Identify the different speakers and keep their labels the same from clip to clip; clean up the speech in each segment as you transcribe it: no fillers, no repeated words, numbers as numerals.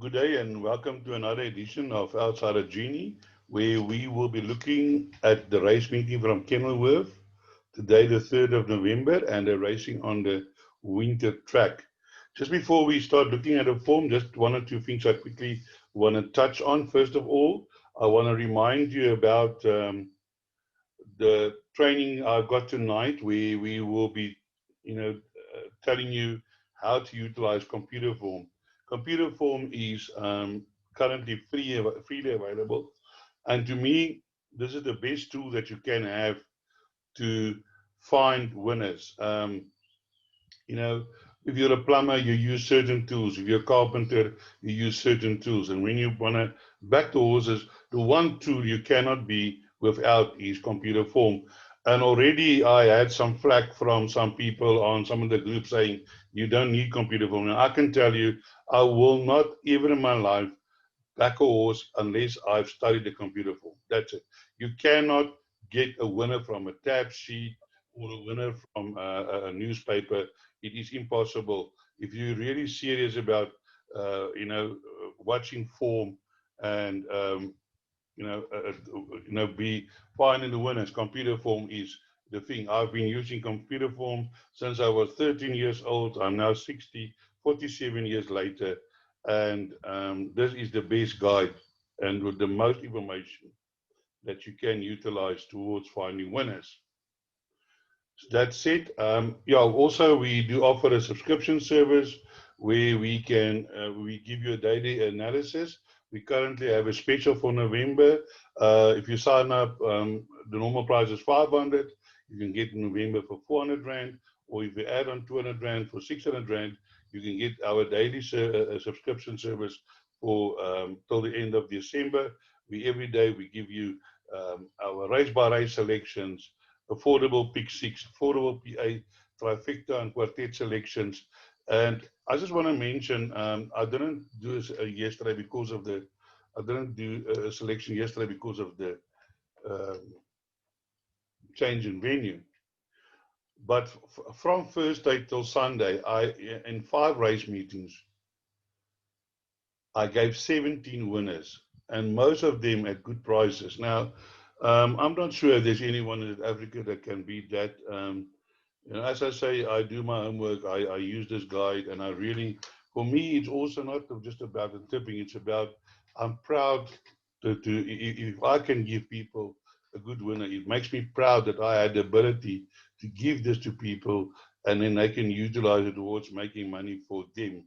Speaker 1: Good day and welcome to another edition of Outside of Genie, where we will be looking at the race meeting from Kenilworth today, the 3rd of November, and the racing on the winter track. Just before we start looking at the form, just one or two things I quickly want to touch on. First of all, I want to remind you about the training I've got tonight, where we will be, telling you how to utilize Computaform. Computaform is currently freely available, and to me, this is the best tool that you can have to find winners. You know, if you're a plumber, you use certain tools. If you're a carpenter, you use certain tools. And when you want to back the horses, the one tool you cannot be without is Computaform. And already I had some flack from some people on some of the groups saying you don't need Computaform. Now I can tell you, I will not ever in my life back a horse unless I've studied the Computaform. That's it. You cannot get a winner from a tab sheet or a winner from a newspaper. It is impossible. If you're really serious about, watching form and be finding the winners, Computaform is the thing. I've been using Computaform since I was 13 years old. I'm now 60, 47 years later, and this is the best guide and with the most information that you can utilize towards finding winners. That said, also we do offer a subscription service where we give you a daily analysis. We currently have a special for November. If you sign up, the normal price is 500. You can get in November for 400 rand, or if you add on 200 rand for 600 rand, you can get our daily subscription service for till the end of December. We every day we give you our race by race selections, affordable pick six, affordable PA, trifecta, and quartet selections. And I just want to mention, I didn't do yesterday because of the, I didn't do a selection yesterday because of the uh, change in venue. But from Thursday till Sunday, in 5 race meetings, I gave 17 winners, and most of them at good prices. Now, I'm not sure if there's anyone in Africa that can beat that. As I say, I do my homework. I use this guide, and I really, for me, it's also not just about the tipping. It's about I'm proud if I can give people a good winner, it makes me proud that I had the ability to give this to people, and then they can utilize it towards making money for them.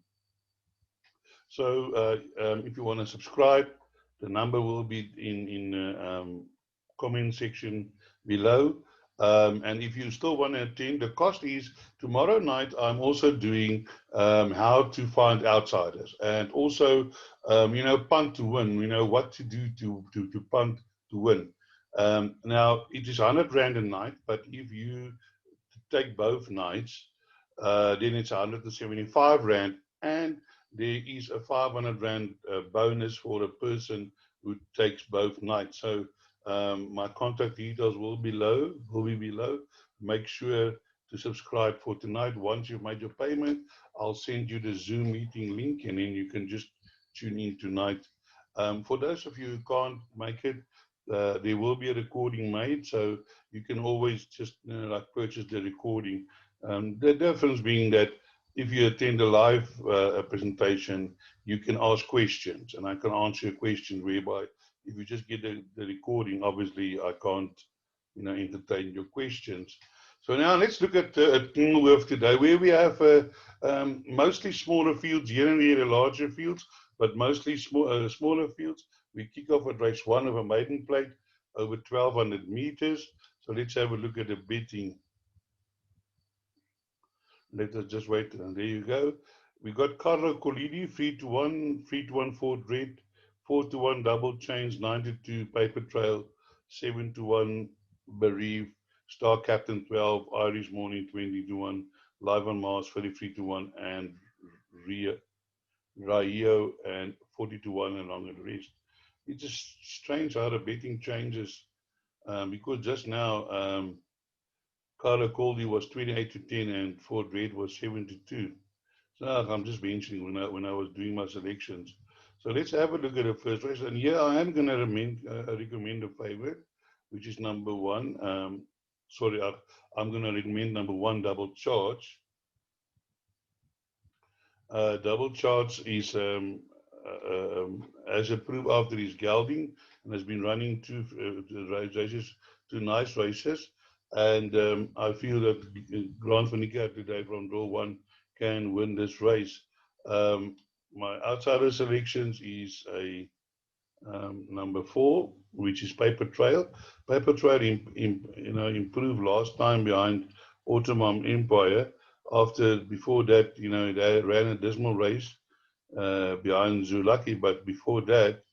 Speaker 1: So if you want to subscribe, the number will be in comment section below. And if you still want to attend, the cost is tomorrow night. I'm also doing how to find outsiders and also, punt to win. What to do to punt to win. Now it is 100 rand a night, but if you take both nights, then it's 175 rand, and there is a 500 rand bonus for a person who takes both nights. So my contact details will be below. Make sure to subscribe for tonight. Once you've made your payment, I'll send you the Zoom meeting link, and then you can just tune in tonight. For those of you who can't make it, there will be a recording made, so you can always just like purchase the recording. The difference being that if you attend a live presentation, you can ask questions, and I can answer your questions. Whereby, if you just get the recording, obviously I can't, entertain your questions. So now let's look at Kenilworth today, where we have mostly smaller fields, here and there larger fields, but mostly smaller fields. We kick off at race 1 of a maiden plate over 1,200 meters. So let's have a look at the betting. Let us just wait. And there you go. We got Carlo Colidi, 3-1, 3-1 Ford Red, 4-1 Double Change, 92 Paper Trail, 7-1 Bereave, Star Captain 12, Irish Morning 20-1, Live on Mars 33-1, and Raio and 40-1 along the rest. It's just strange how the betting changes because just now Carlo Coldi was 28-10 and Ford Red was 7-2. So I'm just mentioning when I was doing my selections. So let's have a look at the first race. And here I am going to recommend a favorite, which is number one. Sorry, I'm going to recommend number one, Double Charge. Double Charge is has approved after his gelding and has been running two races, two nice races. And I feel that Grand Fanica today from draw one can win this race. My outsider selections is a number four, which is Paper Trail. Paper Trail, improved last time behind Ottoman Empire. Before that, they ran a dismal race behind Zulaki, but before that,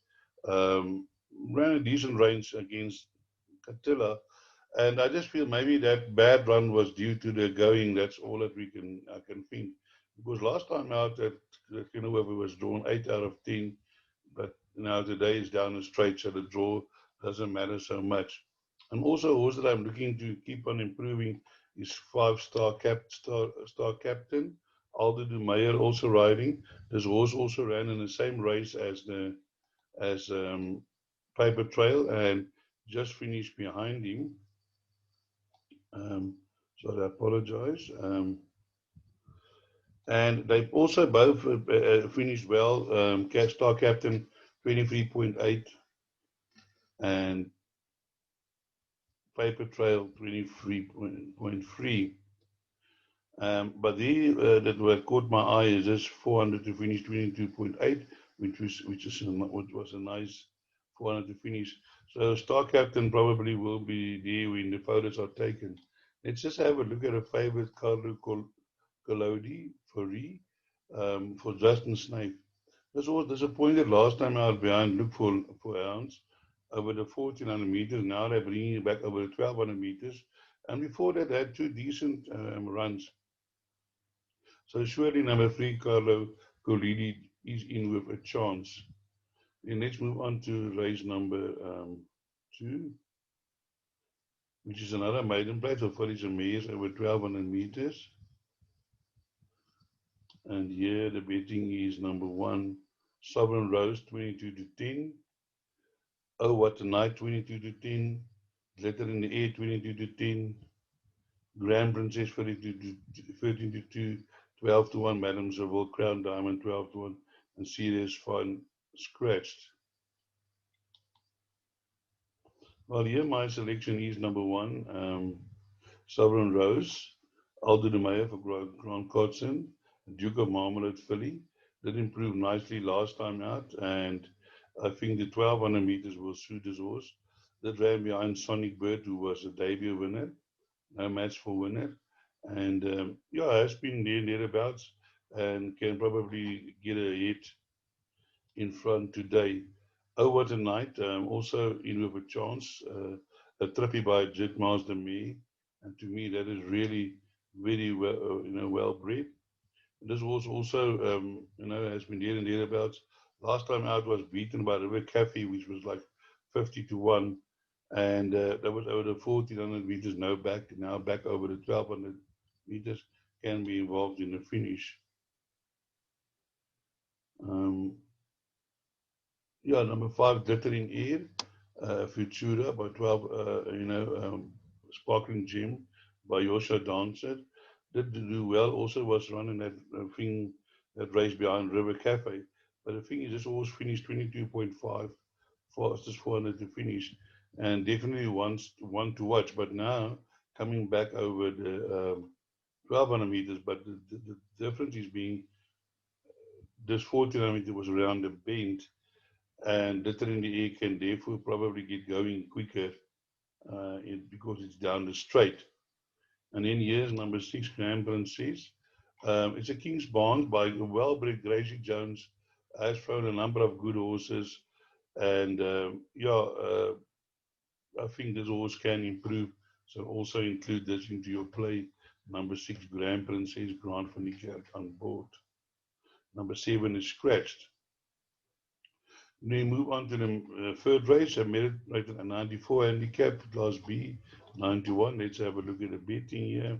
Speaker 1: um, ran a decent race against Catilla. And I just feel maybe that bad run was due to the going. That's all that I can think. Because last time out, that Kenilworth was drawn 8 out of 10, but now today is down the straight, so the draw doesn't matter so much. And also, a horse that I'm looking to keep on improving is star captain Aldo de Meyer, also riding. This horse also ran in the same race as Paper Trail and just finished behind him. So I apologize. And they've also both finished well. Star Captain 23.8 and Paper Trail 23.3. But that were caught my eye is this 400 to finish 22.8, which was a nice 400 to finish. So Star Captain probably will be there when the photos are taken. Let's just have a look at a favorite Carlo Collodi for Justin Snape. This was disappointed last time out behind Look for Hounds over the 1400 meters. Now they're bringing it back over the 1200 meters. And before that, they had two decent runs. So surely number three, Carlo Collodi, is in with a chance. And let's move on to race number two, which is another maiden plate of fillies and mares over 1200 meters. And here the betting is number one, Sovereign Rose 22 to 10. Oh, What a Night 22 to 10. Glitter in the Air 22 to 10. Grand Princess 13 to 2. 12 to 1. Madame Seville Crown Diamond 12 to 1. And Serious Fun Scratched. Well, here my selection is number one, Sovereign Rose, Aldo de Meyer for Grand Codson, Duke of Marmalade filly. Did improve nicely last time out, and I think the 1200 meters will suit his horse. That ran behind Sonic Bird, who was a debut winner, no match for winner. And yeah, has been there thereabouts and can probably get a hit in front today. Oh, What a Night, also in with a chance. A trippy by Jet Master Me, and to me that is really very well, well bred. This was also, has been there and thereabouts. Last time out was beaten by River Cafe, which was like 50 to 1. And that was over the 1400 meters, now back over the 1200 meters, can be involved in the finish. Yeah, number 5, Glittering Air, Futura by 12, Sparkling Gem by Yosha Dancer. Did do well, also was running that thing, that race behind River Cafe. But the thing is, this always finished 22.5, fastest 400 to finish, and definitely one to watch. But now, coming back over the 1200 meters, but the difference is being this 1400 meter was around the bend, and Glitter in the Air can therefore probably get going quicker because it's down the straight. And then here's number 6, Grand Princess. It's a King's Bond by a well-bred Gracie Jones. Has thrown a number of good horses, and I think this horse can improve. So also include this into your play. Number 6, Grand Princess, Grand Funicat on board. Number 7 is Scratched. Then we move on to the third race. I made it right at a 94 handicap, Class B, 91. Let's have a look at the betting here.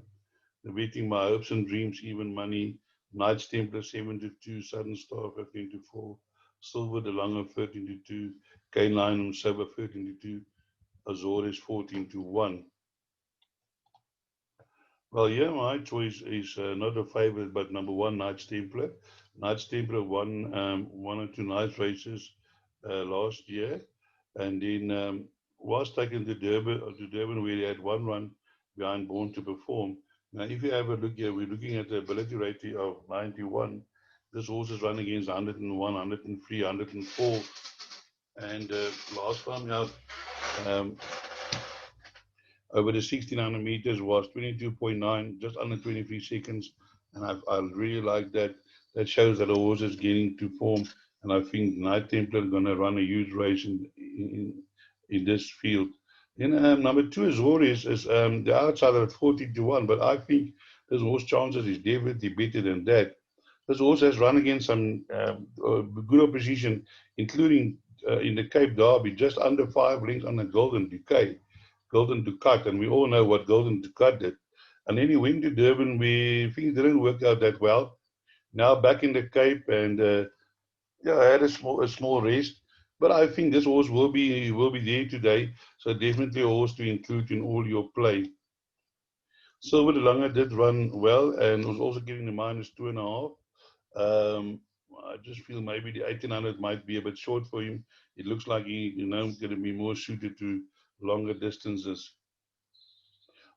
Speaker 1: The betting, My Hopes and Dreams, Even Money, Knights Templar 7 to 2, Sudden Star 15 to 4, Silver de Lange 13-2, Kane Lynham Silver 13-2, Azores 14-1. Well, yeah, my choice is not a favorite, but number one, Knights Templar. Knights Templar won one or two nice races last year, and then was taken to Durban where he had one run behind Born to Perform. Now, if you have a look here, we're looking at the ability rating of 91. This horse is running against 101, 103, 104, and last time out, um, over the 1600 meters was 22.9, just under 23 seconds. And I really like that. That shows that the horse is getting to form. And I think Knight Templar is going to run a huge race in this field. Then number two is Horus, is the outsider at 40-1, but I think this horse chances is definitely better than that. This horse has run against some good opposition, including in the Cape Derby, just under 5 lengths on the Golden Ducat, and we all know what Golden Ducat did. And then he went to Durban where things didn't work out that well. Now back in the Cape, and yeah, I had a small rest. But I think this horse will be there today, so definitely a horse to include in all your play. Silver de Lange did run well and was also getting the -2.5. Um, I just feel maybe the 1800 might be a bit short for him. It looks like going to be more suited to longer distances.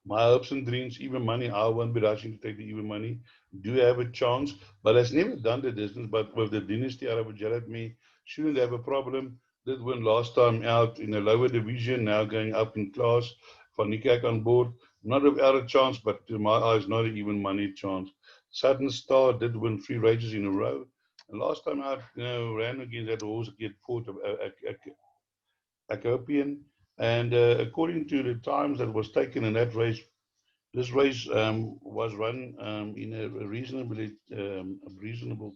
Speaker 1: My hopes and dreams, even money, I won't be rushing to take the even money. Do have a chance, but has never done the distance. But with the dynasty out of Jared me, shouldn't have a problem. Did win last time out in a lower division, now going up in class. Van Niekerk on board, not without a chance, but to my eyes, not an even money chance. Sudden Star did win 3 races in a row. And last time out, ran against that horse get fought Acopian. And according to the times that was taken in that race, this race was run in a reasonable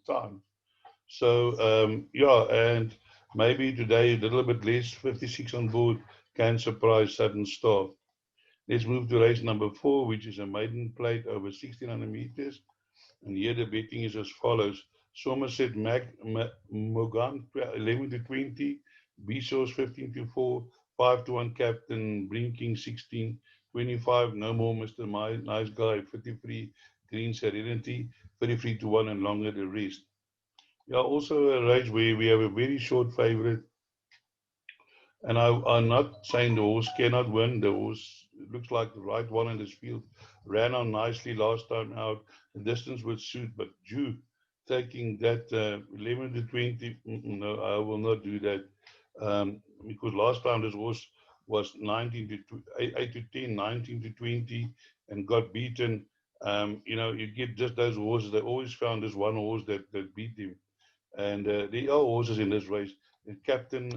Speaker 1: time. So yeah, and maybe today a little bit less, 56 on board, can surprise Sudden Star. Let's move to race number 4, which is a maiden plate over 1600 meters. And here the betting is as follows. Somerset Mogan 11-20, Bezos 15-4, 5-1 Captain Brinking 16, 25 No More Mr. Nice Guy 53, Green Serenity 33-1 and longer the rest. Yeah, also a race where we have a very short favorite, and I'm not saying the horse cannot win. The horse looks like the right one in this field. Ran on nicely last time out. The distance would suit, but Jew taking that 11 to 20, no, I will not do that. Because last time this horse was 19 to 8 to 10, 19 to 20, and got beaten. You get just those horses. They always found this one horse that beat him. And there are horses in this race. The Captain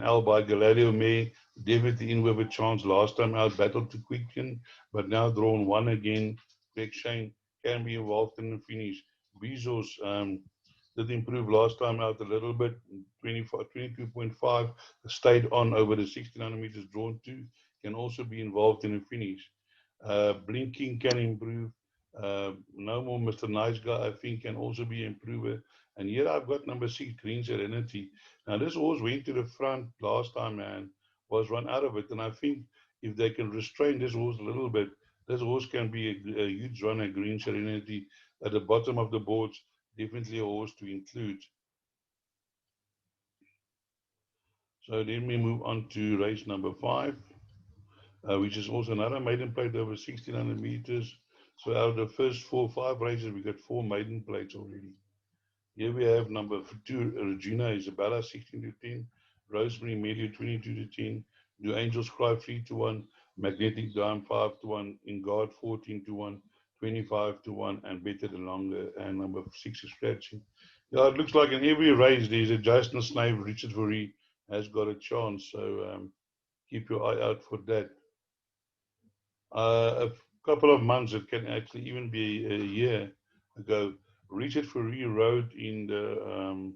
Speaker 1: Al by Galadio May, David in with a chance last time out, battled to quicken, but now drawn one again. Greg Shane can be involved in the finish. Bezos did improve last time out a little bit, 25, 22.5, stayed on over the 1600 meters drawn two, can also be involved in the finish. Blinking can improve. No More Mr. Nice Guy, I think, can also be improver. And here I've got number 6, Green Serenity. Now, this horse went to the front last time and was run out of it. And I think if they can restrain this horse a little bit, this horse can be a huge runner, Green Serenity, at the bottom of the boards. Definitely a horse to include. So then we move on to race number 5, which is also another maiden plate over 1600 meters. So out of the first 5 races, we got 4 maiden plates already. Here we have number 2, Regina Isabella, 16 to 10, Rosemary Media, 22 to 10, Do Angels Cry, 3-1, Magnetic Dime, 5-1, In God, 14-1, 25-1, and Better the Longer, and number 6 is Scratching. Yeah, it looks like in every race there's a Jason Snave, Richard Fourie has got a chance, so keep your eye out for that. A couple of months, it can actually even be a year ago, Richard Fourie rode in the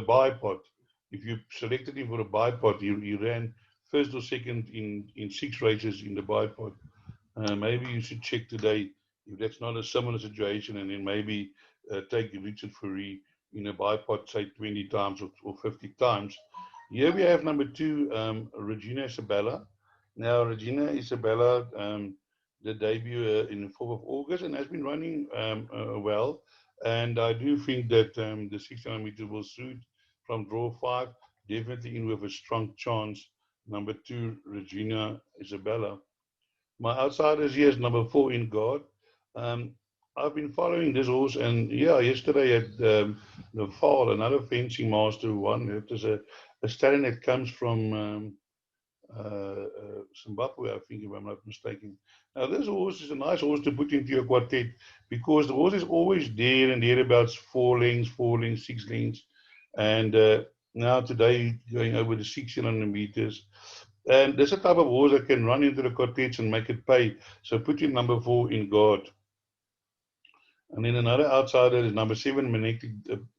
Speaker 1: bipod. If you selected him for a bipod, he ran first or second in 6 races in the bipod. Maybe you should check today if that's not a similar situation, and then maybe take Richard Fourie in a bipod, say 20 times or 50 times. Here we have number 2, Regina Isabella. Now, Regina Isabella, the debut in the 4th of August and has been running well. And I do think that the 600 meters will suit from draw 5, definitely in with a strong chance. Number 2, Regina Isabella. My outsiders here is number 4, In God. Um, I've been following this horse, and yeah, yesterday at the fall, another fencing master who won. It is a stallion that comes from Zimbabwe, I think, if I'm not mistaken. Now, this horse is a nice horse to put into your quartet because the horse is always there and thereabouts 4 lengths, 6 lengths. And now today, going over the 1600 meters. And there's a type of horse that can run into the quartets and make it pay. So put in number 4, In God. And then another outsider is number 7,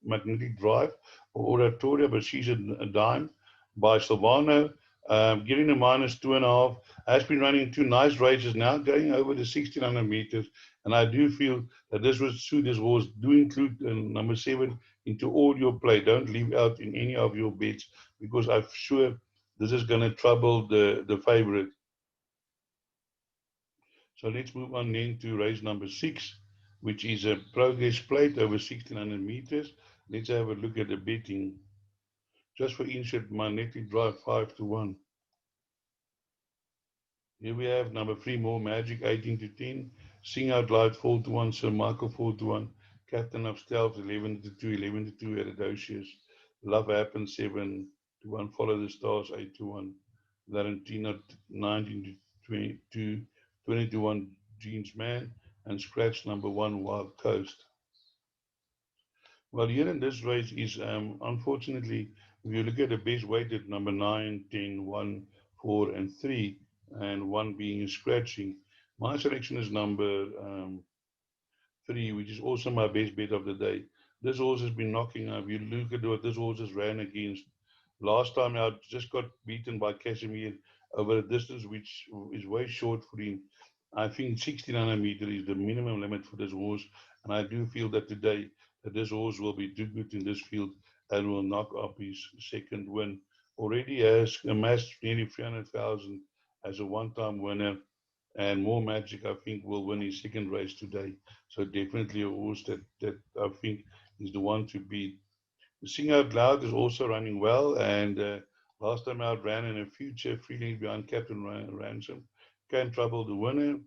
Speaker 1: Magnetic Drive or Oratoria, but she's a dime by Silvano. Getting a minus 2.5. Has been running 2 nice races now, going over the 1600 meters. And I do feel that this would suit this horse. Do include number 7 into all your play. Don't leave out in any of your bets because I'm sure this is going to trouble the favorite. So let's move on then to race number 6, which is a progress plate over 1600 meters. Let's have a look at the betting. Just for insert, Magnetic Drive 5-1. Here we have number 3, More Magic 18-10. Sing Out Loud 4-1. Sir Michael 4-1. Captain of Stealth 11-2. 11-2 at Adocius. Love Happens 7-1. Follow the Stars 8-1. Larentina 19-2. 20-1 Jeans Man, and scratch number 1 Wild Coast. Well, here in this race is unfortunately, if you look at the best weighted number 9, 10, 1, 4, and 3, and 1 being scratching. My selection is number 3, which is also my best bet of the day. This horse has been knocking up. You look at what this horse has ran against. Last time out, just got beaten by Casimir over a distance which is way short for him. I think 1600 meters is the minimum limit for this horse, and I do feel that today that this horse will be too good in this field and will knock up his second win. Already has amassed nearly 300,000 as a one-time winner, and More Magic I think will win his second race today. So definitely a horse that I think is the one to beat. Sing Out Loud is also running well, and last time out ran in a future free length behind Captain Ransom. Can't trouble the winner.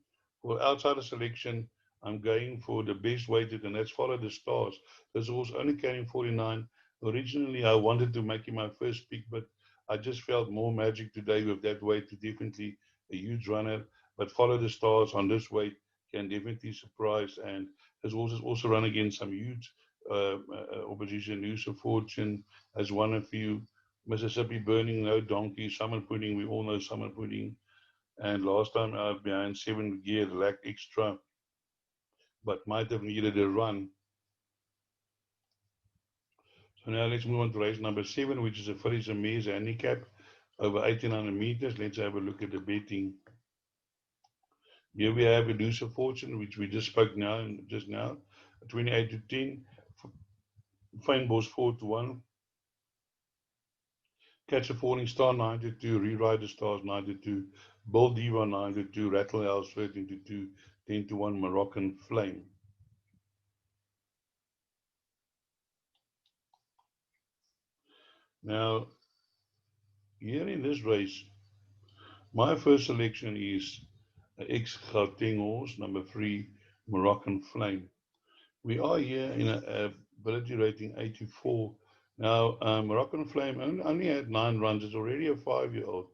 Speaker 1: For outsider selection, I'm going for the best weighted, and that's Follow the Stars. This horse only carrying 49. Originally, I wanted to make him my first pick, but I just felt More Magic today with that weight to definitely a huge runner. But Follow the Stars on this weight can definitely surprise, and his horses also run against some huge opposition. Use of Fortune as one of you. Mississippi Burning, No Donkey. Summer Pudding, we all know Summer Pudding. And last time out behind 7 Gear, lacked extra, but might have needed a run. So now let's move on to race number 7, which is a Phillies and Mares handicap over 1800 meters. Let's have a look at the betting. Here we have Elusive Fortune, which we just spoke just now, 28-10. Fine Boss 4-1. Catch a Falling Star 9-2. Rewrite the Stars 9-2. Bull Diva 9-2. Rattle House 13-2. 10-1 Moroccan Flame. Now, here in this race, my first selection is ex-Gauteng horse, number 3, Moroccan Flame. We are here in a ability rating 84. Now, Moroccan Flame only had 9 runs. It's already a 5-year-old.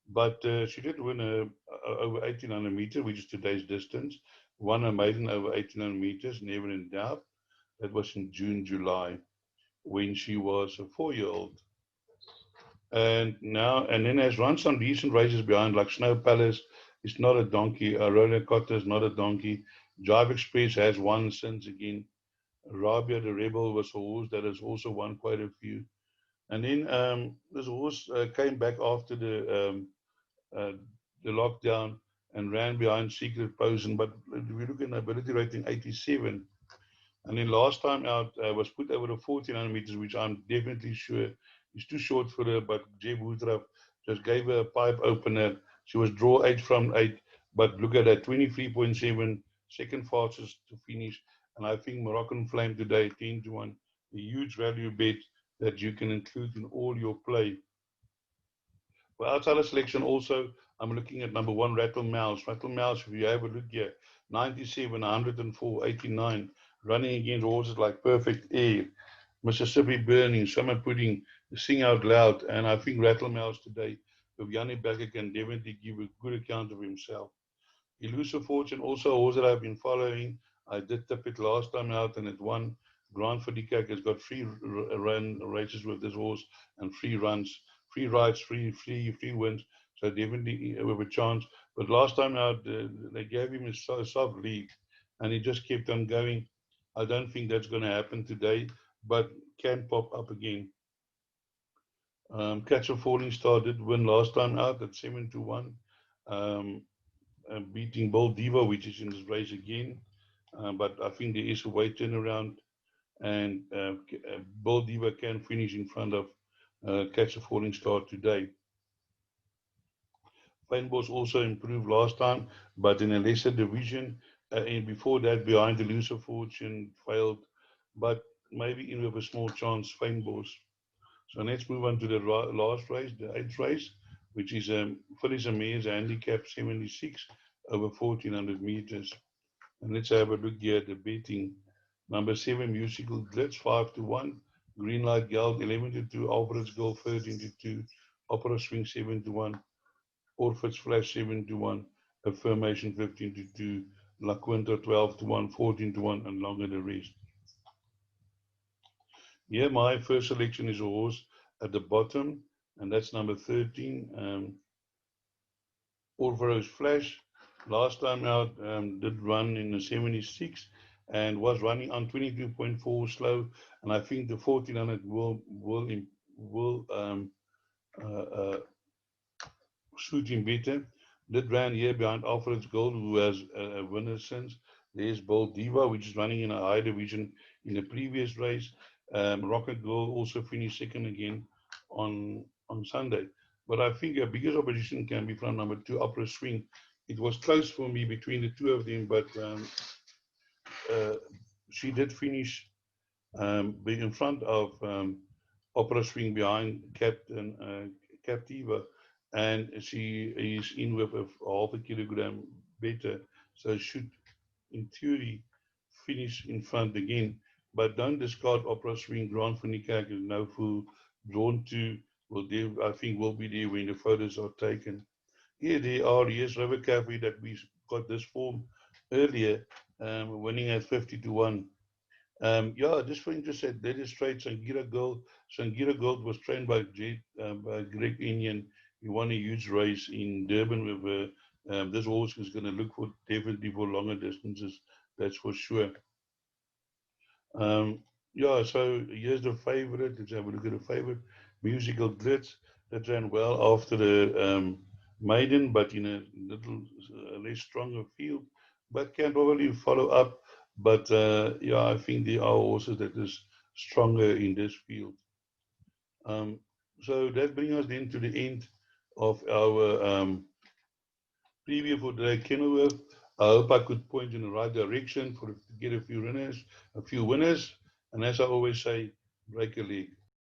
Speaker 1: But she did win over 1800 meters, which is today's distance. Won a maiden over 1800 meters, never in doubt. That was in June, July, when she was a 4-year-old. And then has run some decent races behind, like Snow Palace. It's not a donkey. Roller Cotter is not a donkey. Jive Express has won since again. Rabia the Rebel was a horse that has also won quite a few. And then this horse came back after uh, the lockdown and ran behind Secret Potion. But if we look at ability rating 87, And then last time out was put over the 1400 meters, which I'm definitely sure is too short for her. But Jeb Woodruff just gave her a pipe opener. She was draw 8 from 8, but look at that, 23.7, second fastest to finish. And I think Moroccan Flame today, 10 to 1, a huge value bet that you can include in all your play. For outsider selection, also, I'm looking at number one, Rattle Mouse. Rattle Mouse, if you have a look here, 97, 104, 89, running against horses like Perfect Air, Mississippi Burning, Summer Pudding, Sing Out Loud, and I think Rattle Mouse today, with Yanni Becker, can definitely give a good account of himself. Elusive Fortune, also a horse that I've been following. I did tip it last time out and it won. Grant Fadikak has got three run races with this horse and three runs, three rides, three wins. So definitely with a chance. But last time out, they gave him a soft lead and he just kept on going. I don't think that's going to happen today, but can pop up again. Catch a Falling Star did win last time out at 7 to 1. Um, Beating Bold Diva, which is in this race again. But I think there is a weight turnaround, and Bold Diva can finish in front of Catch a Falling Star today. Fynbos also improved last time, but in a lesser division. And before that, behind the Loser Fortune failed, but maybe in with a small chance, Fynbos. So let's move on to the last race, the eighth race, which is Phyllis Mayor's handicap 76 over 1400 meters. And let's have a look here at the betting. Number 7, Musical Glitz, 5 to 1. Green Light Geld, 11 to 2. Alfred's Goal, 13 to 2. Opera Swing, 7 to 1. Orford's Flash, 7 to 1. Affirmation, 15 to 2. La Quinta, 12 to 1. 14 to 1. And longer the rest. Here, my first selection is a horse at the bottom, and that's number 13. Orford's Flash. Last time out, did run in the 76 and was running on 22.4 slow. And I think the 1400 will uh, uh, suit him better. Did ran here behind Alfred's Gold, who has a winner since. There's Bold Diva, which is running in a high division in the previous race. Rocket Girl also finished second again on Sunday. But I think a biggest opposition can be from number 2, Opera Swing. It was close for me between the two of them, but uh, she did finish in front of Opera Swing behind Captain Captiva, and she is in with a half a kilogram better, so should in theory finish in front again. But don't discard Opera Swing. Grand Funicak is no fool. Drawn to I think will be there when the photos are taken. Here they are. Here's River Cafe that we got this form earlier, winning at 50 to 1. Yeah, just for interest, that is straight Sangira Gold. Sangira Gold was trained by Greg Indian. He won a huge race in Durban with this horse is going to look for definitely for longer distances. That's for sure. Um, yeah, so here's the favorite. Let's have a look at the favorite. Musical Glitz that ran well after the maiden, but in a little less stronger field, but can probably follow up. But yeah, I think there are horses that is stronger in this field. Um, so that brings us then to the end of our preview for the Kenilworth. I hope I could point in the right direction for to get a few winners, and as I always say, break a leg.